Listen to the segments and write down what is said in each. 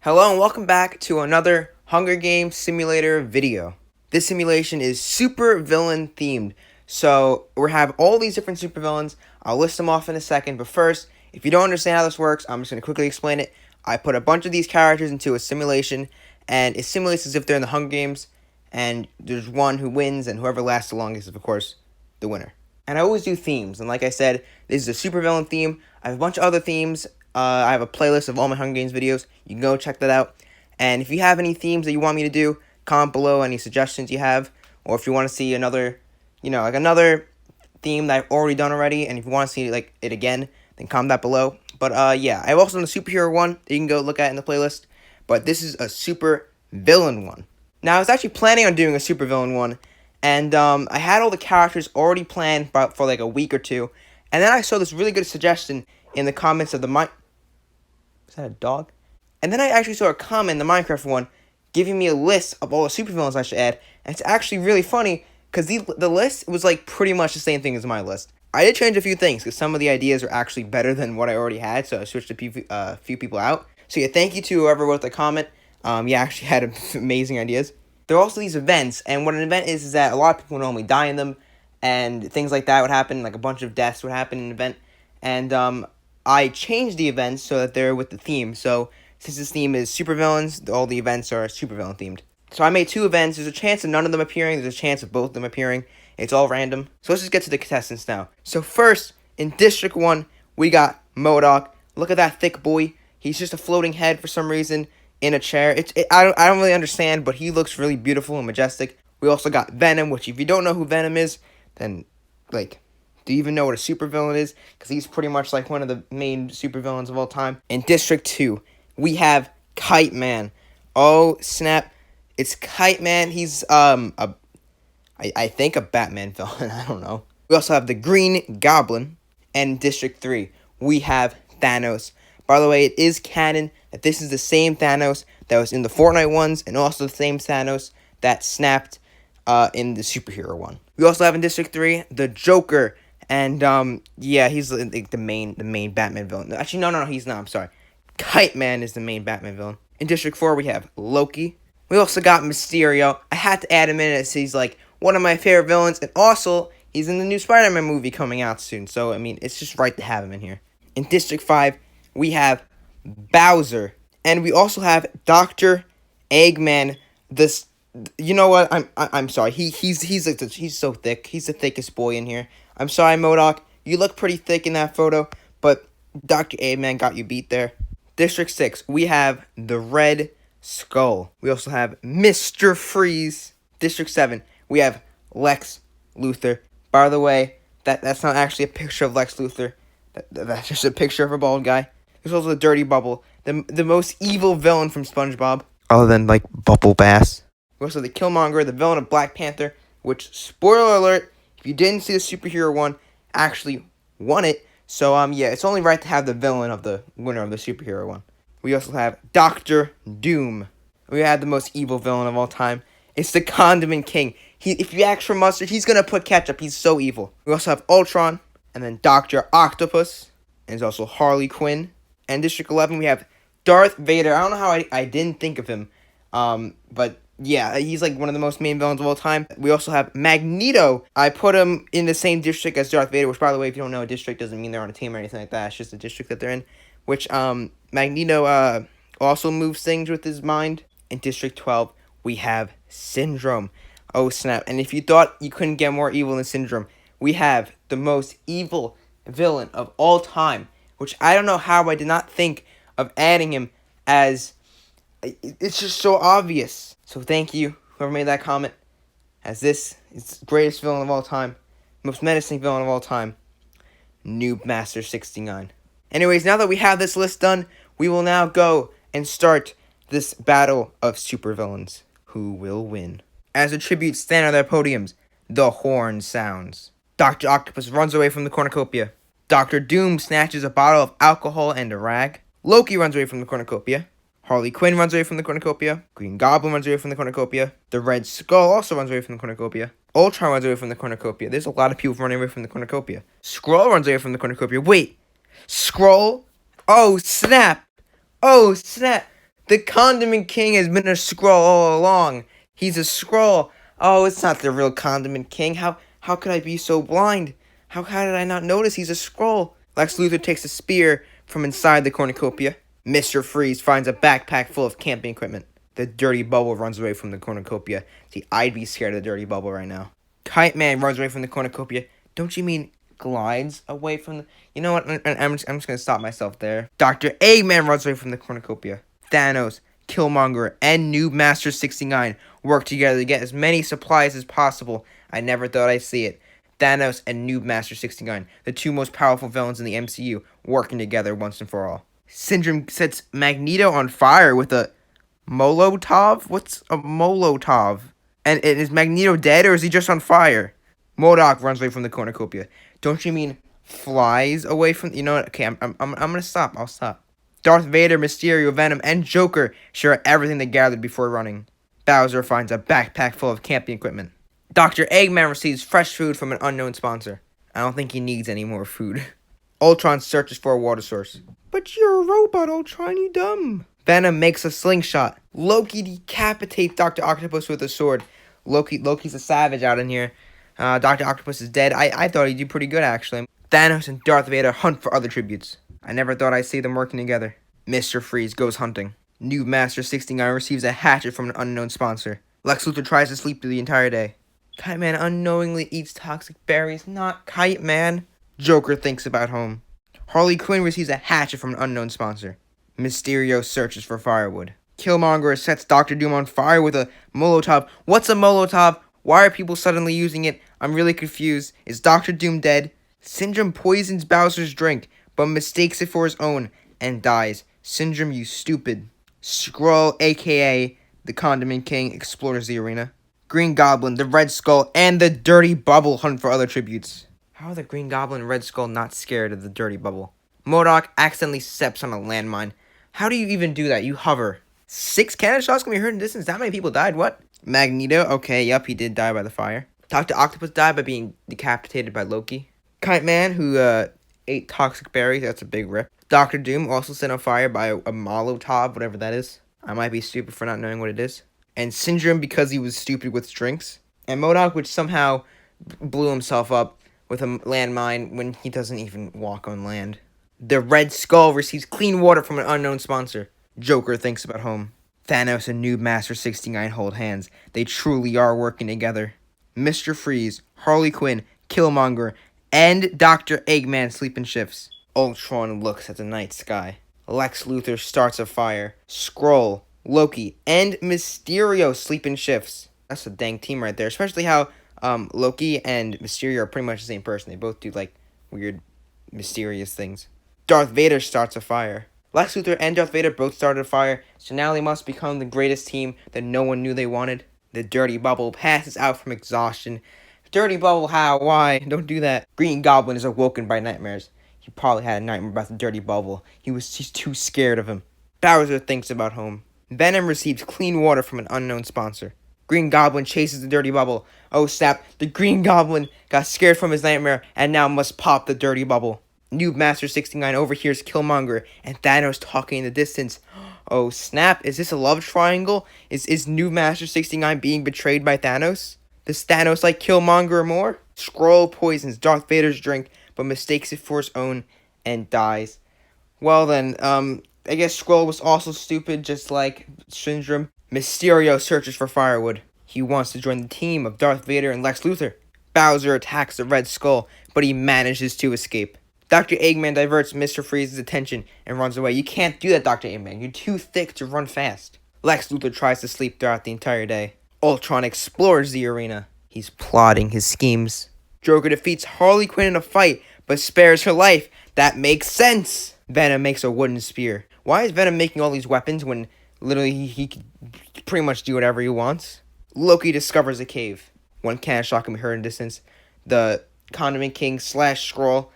Hello and welcome back to another Hunger Games simulator video. This simulation is super villain themed. So we have all these different supervillains. I'll list them off in a second, but first, if you don't understand how this works, I'm just going to quickly explain it. I put a bunch of these characters into a simulation, and it simulates as if they're in the Hunger Games, and there's one who wins, and whoever lasts the longest is, of course, the winner. And I always do themes, and like I said, this is a supervillain theme. I have a bunch of other themes. I have a playlist of all my Hunger Games videos. You can go check that out. And if you have any themes that you want me to do, comment below any suggestions you have. Or if you want to see another, another theme that I've already done already, and if you want to see it again, then comment that below. But yeah, I've also done a superhero one that you can go look at in the playlist. But this is a super villain one. Now, I was actually planning on doing a super villain one, and I had all the characters already planned for like a week or two. And then I saw this really good suggestion in the comments of the Is that a dog? And then I actually saw a comment in the Minecraft one giving me a list of all the supervillains I should add. And it's actually really funny because the list was like pretty much the same thing as my list. I did change a few things because some of the ideas are actually better than what I already had. So I switched a few people out. So yeah, thank you to whoever wrote the comment. Yeah, actually had amazing ideas. There are also these events. And what an event is that a lot of people normally die in them. And things like that would happen. Like a bunch of deaths would happen in an event. And I changed the events so that they're with the theme. So since this theme is supervillains, all the events are supervillain themed. So I made two events. There's a chance of none of them appearing. There's a chance of both of them appearing. It's all random. So let's just get to the contestants now. So first, in District 1, we got MODOK. Look at that thick boy. He's just a floating head for some reason in a chair. I don't really understand, but he looks really beautiful and majestic. We also got Venom, which if you don't know who Venom is, then, do you even know what a supervillain is? Because he's pretty much like one of the main supervillains of all time. In District 2, we have Kite Man. Oh, snap. It's Kite Man. He's, I think a Batman villain. I don't know. We also have the Green Goblin. And in District 3, we have Thanos. By the way, it is canon that this is the same Thanos that was in the Fortnite ones, and also the same Thanos that snapped in the superhero one. We also have in District 3, the Joker. And, yeah, he's like the main Batman villain. Actually, no, he's not. I'm sorry. Kite Man is the main Batman villain. In District 4, we have Loki. We also got Mysterio. I had to add him in as he's, one of my favorite villains. And also, he's in the new Spider-Man movie coming out soon. So, I mean, it's just right to have him in here. In District 5, we have Bowser. And we also have Dr. Eggman. You know what? I'm sorry. He's so thick. He's the thickest boy in here. I'm sorry, MODOK. You look pretty thick in that photo, but Dr. Eggman got you beat there. District 6, we have the Red Skull. We also have Mr. Freeze. District 7, we have Lex Luthor. By the way, that's not actually a picture of Lex Luthor. That's just a picture of a bald guy. There's also the Dirty Bubble, the most evil villain from SpongeBob. Other than, Bubble Bass. We also have the Killmonger, the villain of Black Panther, which, spoiler alert, if you didn't see the superhero one, actually won it. So, yeah, it's only right to have the villain of the winner of the superhero one. We also have Dr. Doom. We have the most evil villain of all time. It's the Condiment King. If you ask for mustard, he's going to put ketchup. He's so evil. We also have Ultron, and then Dr. Octopus, and there's also Harley Quinn. And District 11, we have Darth Vader. I don't know how I didn't think of him, but yeah, he's one of the most main villains of all time. We also have Magneto. I put him in the same district as Darth Vader, which, by the way, if you don't know, a district doesn't mean they're on a team or anything like that. It's just a district that they're in. Which, Magneto, also moves things with his mind. In District 12, we have Syndrome. Oh, snap. And if you thought you couldn't get more evil than Syndrome, we have the most evil villain of all time. Which I don't know how I did not think of adding him as... It's just so obvious. So thank you, whoever made that comment, as this is the greatest villain of all time, most menacing villain of all time, Noob Master 69. Anyways, now that we have this list done, we will now go and start this battle of supervillains. Who will win? As a tribute, stand on their podiums. The horn sounds. Dr. Octopus runs away from the cornucopia. Dr. Doom snatches a bottle of alcohol and a rag. Loki runs away from the cornucopia. Harley Quinn runs away from the cornucopia. Green Goblin runs away from the cornucopia. The Red Skull also runs away from the cornucopia. Ultron runs away from the cornucopia. There's a lot of people running away from the cornucopia. Skrull runs away from the cornucopia. Wait! Skrull? Oh, snap! Oh, snap! The Condiment King has been a Skrull all along. He's a Skrull. Oh, it's not the real Condiment King. How could I be so blind? How did I not notice he's a Skrull? Lex Luthor takes a spear from inside the cornucopia. Mr. Freeze finds a backpack full of camping equipment. The Dirty Bubble runs away from the cornucopia. See, I'd be scared of the Dirty Bubble right now. Kite Man runs away from the cornucopia. Don't you mean glides away from the... You know what? I'm just going to stop myself there. Dr. Eggman runs away from the cornucopia. Thanos, Killmonger, and Noob Master 69 work together to get as many supplies as possible. I never thought I'd see it. Thanos and Noob Master 69, the two most powerful villains in the MCU, working together once and for all. Syndrome sets Magneto on fire with a Molotov? What's a Molotov? And is Magneto dead or is he just on fire? MODOK runs away from the cornucopia. Don't you mean flies away from... You know what? Okay, I'm gonna stop. I'll stop. Darth Vader, Mysterio, Venom, and Joker share everything they gathered before running. Bowser finds a backpack full of camping equipment. Dr. Eggman receives fresh food from an unknown sponsor. I don't think he needs any more food. Ultron searches for a water source. But you're a robot, Ultron, you dumb. Venom makes a slingshot. Loki decapitates Dr. Octopus with a sword. Loki's a savage out in here. Dr. Octopus is dead. I thought he'd do pretty good, actually. Thanos and Darth Vader hunt for other tributes. I never thought I'd see them working together. Mr. Freeze goes hunting. Noob Master 69 receives a hatchet from an unknown sponsor. Lex Luthor tries to sleep through the entire day. Kite Man unknowingly eats toxic berries, not Kite Man. Joker thinks about home. Harley Quinn receives a hatchet from an unknown sponsor. Mysterio searches for firewood. Killmonger sets Doctor Doom on fire with a Molotov. What's a Molotov? Why are people suddenly using it? I'm really confused. Is Doctor Doom dead? Syndrome poisons Bowser's drink, but mistakes it for his own and dies. Syndrome, you stupid. Skrull, aka the Condiment King, explores the arena. Green Goblin, the Red Skull, and the Dirty Bubble hunt for other tributes. How are the Green Goblin and Red Skull not scared of the Dirty Bubble? MODOK accidentally steps on a landmine. How do you even do that? You hover. 6 cannon shots can be heard in distance. That many people died. What? Magneto. Okay, yep, he did die by the fire. Dr. Octopus died by being decapitated by Loki. Kite Man, who ate toxic berries. That's a big rip. Doctor Doom, also set on fire by a Molotov, whatever that is. I might be stupid for not knowing what it is. And Syndrome, because he was stupid with drinks. And MODOK, which somehow blew himself up with a landmine when he doesn't even walk on land. The Red Skull receives clean water from an unknown sponsor. Joker thinks about home. Thanos and Noob Master 69 hold hands. They truly are working together. Mr. Freeze, Harley Quinn, Killmonger, and Dr. Eggman sleep in shifts. Ultron looks at the night sky. Lex Luthor starts a fire. Skrull, Loki, and Mysterio sleep in shifts. That's a dang team right there. Especially how Loki and Mysterio are pretty much the same person. They both do like weird, mysterious things. Darth Vader starts a fire. Lex Luthor and Darth Vader both started a fire, so now they must become the greatest team that no one knew they wanted. The Dirty Bubble passes out from exhaustion. Dirty Bubble, how? Why? Don't do that. Green Goblin is awoken by nightmares. He probably had a nightmare about the Dirty Bubble. He's too scared of him. Bowser thinks about home. Venom receives clean water from an unknown sponsor. Green Goblin chases the Dirty Bubble. Oh snap, the Green Goblin got scared from his nightmare and now must pop the Dirty Bubble. Noob Master 69 overhears Killmonger and Thanos talking in the distance. Oh snap, is this a love triangle? Is Noob Master 69 being betrayed by Thanos? Does Thanos like Killmonger more? Skrull poisons Darth Vader's drink, but mistakes it for his own and dies. Well then, I guess Skrull was also stupid, just like Syndrome. Mysterio searches for firewood. He wants to join the team of Darth Vader and Lex Luthor. Bowser attacks the Red Skull, but he manages to escape. Dr. Eggman diverts Mr. Freeze's attention and runs away. You can't do that, Dr. Eggman. You're too thick to run fast. Lex Luthor tries to sleep throughout the entire day. Ultron explores the arena. He's plotting his schemes. Joker defeats Harley Quinn in a fight, but spares her life. That makes sense. Venom makes a wooden spear. Why is Venom making all these weapons when literally he can pretty much do whatever he wants? Loki discovers a cave. One cannon shot can be heard in distance. The Condiment King / Skrull.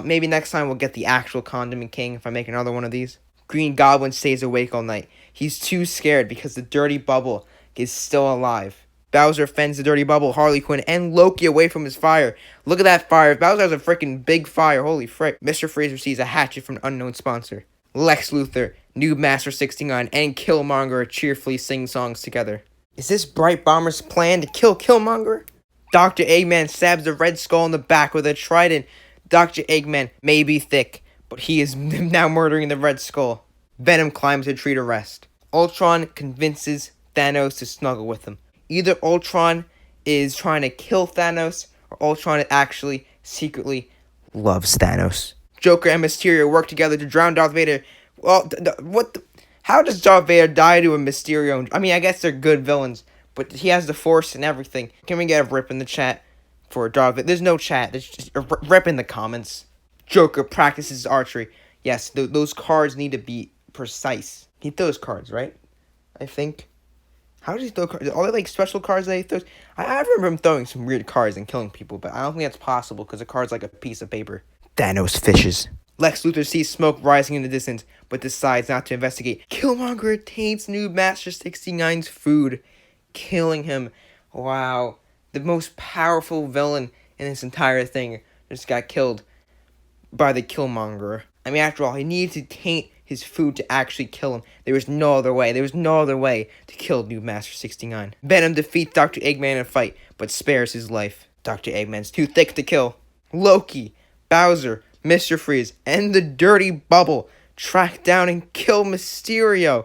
Maybe next time we'll get the actual Condiment King if I make another one of these. Green Goblin stays awake all night. He's too scared because the Dirty Bubble is still alive. Bowser fends the Dirty Bubble, Harley Quinn, and Loki away from his fire. Look at that fire. Bowser has a freaking big fire. Holy frick. Mr. Freeze receives a hatchet from an unknown sponsor. Lex Luthor, Noob Master 69, and Killmonger cheerfully sing songs together. Is this Bright Bomber's plan to kill Killmonger? Dr. Eggman stabs the Red Skull in the back with a trident. Dr. Eggman may be thick, but he is now murdering the Red Skull. Venom climbs a tree to rest. Ultron convinces Thanos to snuggle with him. Either Ultron is trying to kill Thanos, or Ultron actually secretly loves Thanos. Joker and Mysterio work together to drown Darth Vader. Well, how does Darth Vader die to a Mysterio? I mean, I guess they're good villains, but he has the Force and everything. Can we get a rip in the chat for Darth Vader? There's no chat. There's just a rip in the comments. Joker practices archery. Yes, those cards need to be precise. He throws cards, right? I think. How does he throw cards? Are they like special cards that he throws? I remember him throwing some weird cards and killing people, but I don't think that's possible because a card's like a piece of paper. Thanos fishes. Lex Luthor sees smoke rising in the distance, but decides not to investigate. Killmonger taints Noob Master 69's food, killing him. Wow. The most powerful villain in this entire thing just got killed by the Killmonger. I mean, after all, he needed to taint his food to actually kill him. There was no other way. There was no other way to kill Noob Master 69. Venom defeats Dr. Eggman in a fight, but spares his life. Dr. Eggman's too thick to kill. Loki, Bowser, Mr. Freeze, and the Dirty Bubble track down and kill Mysterio.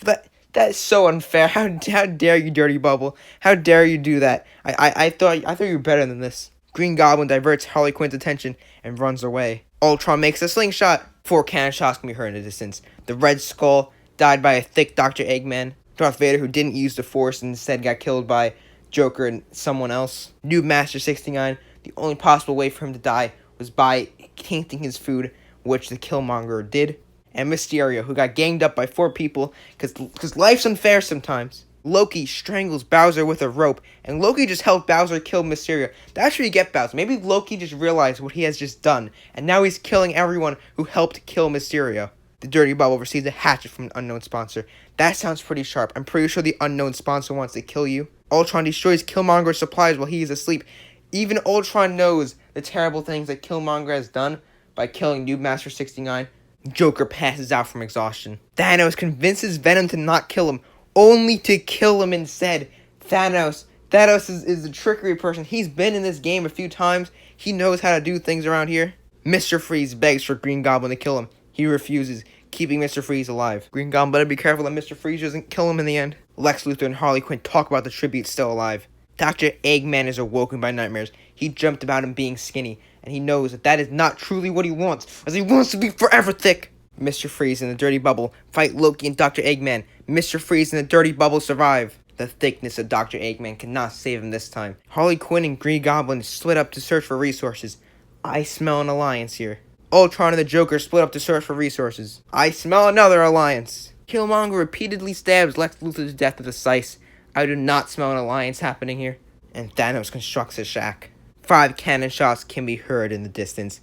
That is so unfair. How dare you, Dirty Bubble? How dare you do that? I thought you were better than this. Green Goblin diverts Harley Quinn's attention and runs away. Ultron makes a slingshot. 4 cannon shots can be heard in the distance. The Red Skull died by a thick Dr. Eggman. Darth Vader, who didn't use the Force and instead got killed by Joker and someone else. Noob Master 69, the only possible way for him to die was by tainting his food, which the Killmonger did. And Mysterio, who got ganged up by 4 people, because life's unfair sometimes. Loki strangles Bowser with a rope, and Loki just helped Bowser kill Mysterio. That's where you get Bowser. Maybe Loki just realized what he has just done, and now he's killing everyone who helped kill Mysterio. The Dirty Bubble receives a hatchet from an unknown sponsor. That sounds pretty sharp. I'm pretty sure the unknown sponsor wants to kill you. Ultron destroys Killmonger's supplies while he is asleep. Even Ultron knows the terrible things that Killmonger has done by killing Noob Master 69. Joker passes out from exhaustion. Thanos convinces Venom to not kill him, only to kill him instead. Thanos is a trickery person. He's been in this game a few times. He knows how to do things around here. Mr. Freeze begs for Green Goblin to kill him. He refuses, keeping Mr. Freeze alive. Green Goblin better be careful that Mr. Freeze doesn't kill him in the end. Lex Luthor and Harley Quinn talk about the tribute still alive. Dr. Eggman is awoken by nightmares. He dreamt about him being skinny, and he knows that is not truly what he wants, as he wants to be forever thick. Mr. Freeze and the Dirty Bubble fight Loki and Dr. Eggman. Mr. Freeze and the Dirty Bubble survive. The thickness of Dr. Eggman cannot save him this time. Harley Quinn and Green Goblin split up to search for resources. I smell an alliance here. Ultron and the Joker split up to search for resources. I smell another alliance. Killmonger repeatedly stabs Lex Luthor to death with a scythe. I do not smell an alliance happening here. And Thanos constructs a shack. 5 cannon shots can be heard in the distance.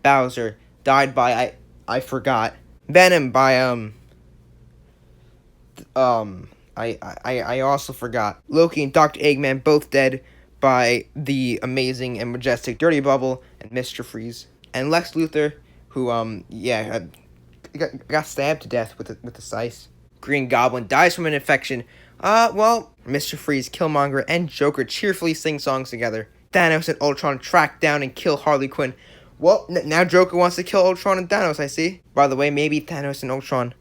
Bowser died by I forgot. Venom by I also forgot. Loki and Dr. Eggman both dead by the amazing and majestic Dirty Bubble and Mr. Freeze. And Lex Luthor, who got stabbed to death with a scythe. Green Goblin dies from an infection. Mr. Freeze, Killmonger, and Joker cheerfully sing songs together. Thanos and Ultron track down and kill Harley Quinn. Well, now Joker wants to kill Ultron and Thanos, I see. By the way, maybe Thanos and Ultron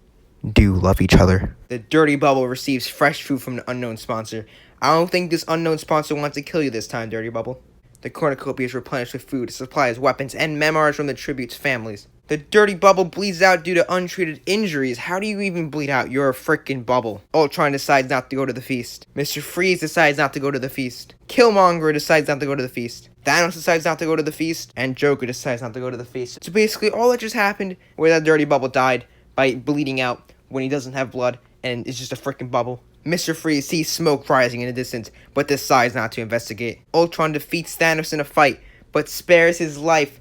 do love each other. The Dirty Bubble receives fresh food from an unknown sponsor. I don't think this unknown sponsor wants to kill you this time, Dirty Bubble. The cornucopia is replenished with food, supplies, weapons, and memoirs from the tribute's families. The Dirty Bubble bleeds out due to untreated injuries. How do you even bleed out? You're a frickin' bubble. Ultron decides not to go to the feast. Mr. Freeze decides not to go to the feast. Killmonger decides not to go to the feast. Thanos decides not to go to the feast. And Joker decides not to go to the feast. So basically, all that just happened where that Dirty Bubble died by bleeding out when he doesn't have blood and it's just a frickin' bubble. Mr. Freeze sees smoke rising in the distance, but decides not to investigate. Ultron defeats Thanos in a fight, but spares his life.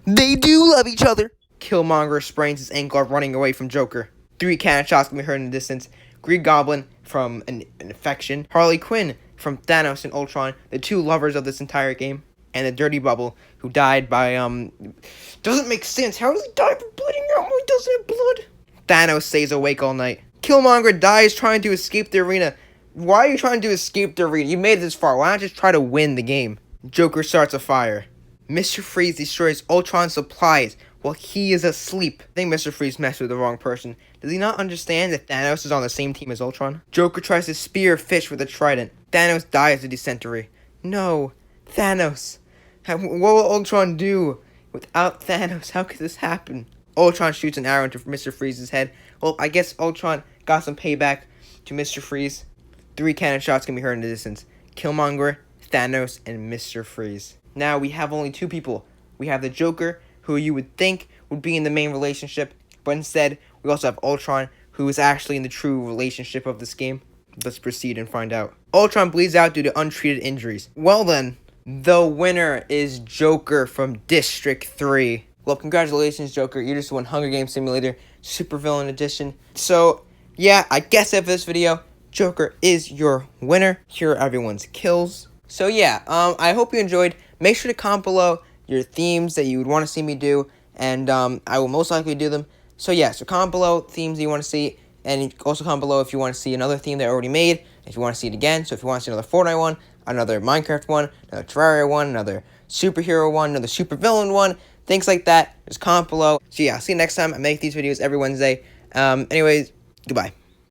They do love each other. Killmonger sprains his ankle running away from Joker. 3 cannon shots can be heard in the distance. Green Goblin from an infection. Harley Quinn from Thanos and Ultron, the 2 lovers of this entire game. And the Dirty Bubble, who died by, doesn't make sense. How does he die from bleeding out when he doesn't have blood? Thanos stays awake all night. Killmonger dies trying to escape the arena. Why are you trying to escape the arena? You made it this far. Why not just try to win the game? Joker starts a fire. Mr. Freeze destroys Ultron's supplies while he is asleep. I think Mr. Freeze messed with the wrong person. Does he not understand that Thanos is on the same team as Ultron? Joker tries to spear a fish with a trident. Thanos dies of dysentery. No, Thanos. What will Ultron do? Without Thanos, how could this happen? Ultron shoots an arrow into Mr. Freeze's head. Well, I guess Ultron got some payback to Mr. Freeze. 3 cannon shots can be heard in the distance. Killmonger, Thanos, and Mr. Freeze. Now we have only 2 people. We have the Joker, who you would think would be in the main relationship, but instead we also have Ultron, who is actually in the true relationship of this game. Let's proceed and find out. Ultron bleeds out due to untreated injuries. Well then, the winner is Joker from District 3. Well, congratulations, Joker. You just won Hunger Games Simulator Supervillain Edition. So, yeah, I guess after this video, Joker is your winner. Here are everyone's kills. So, yeah, I hope you enjoyed. Make sure to comment below your themes that you would want to see me do, and I will most likely do them. So, yeah, so comment below themes that you want to see, and also comment below if you want to see another theme that I already made, if you want to see it again. So, if you want to see another Fortnite one, another Minecraft one, another Terraria one, another superhero one, another supervillain one, things like that, just comment below. So yeah, I'll see you next time. I make these videos every Wednesday. Anyways, goodbye.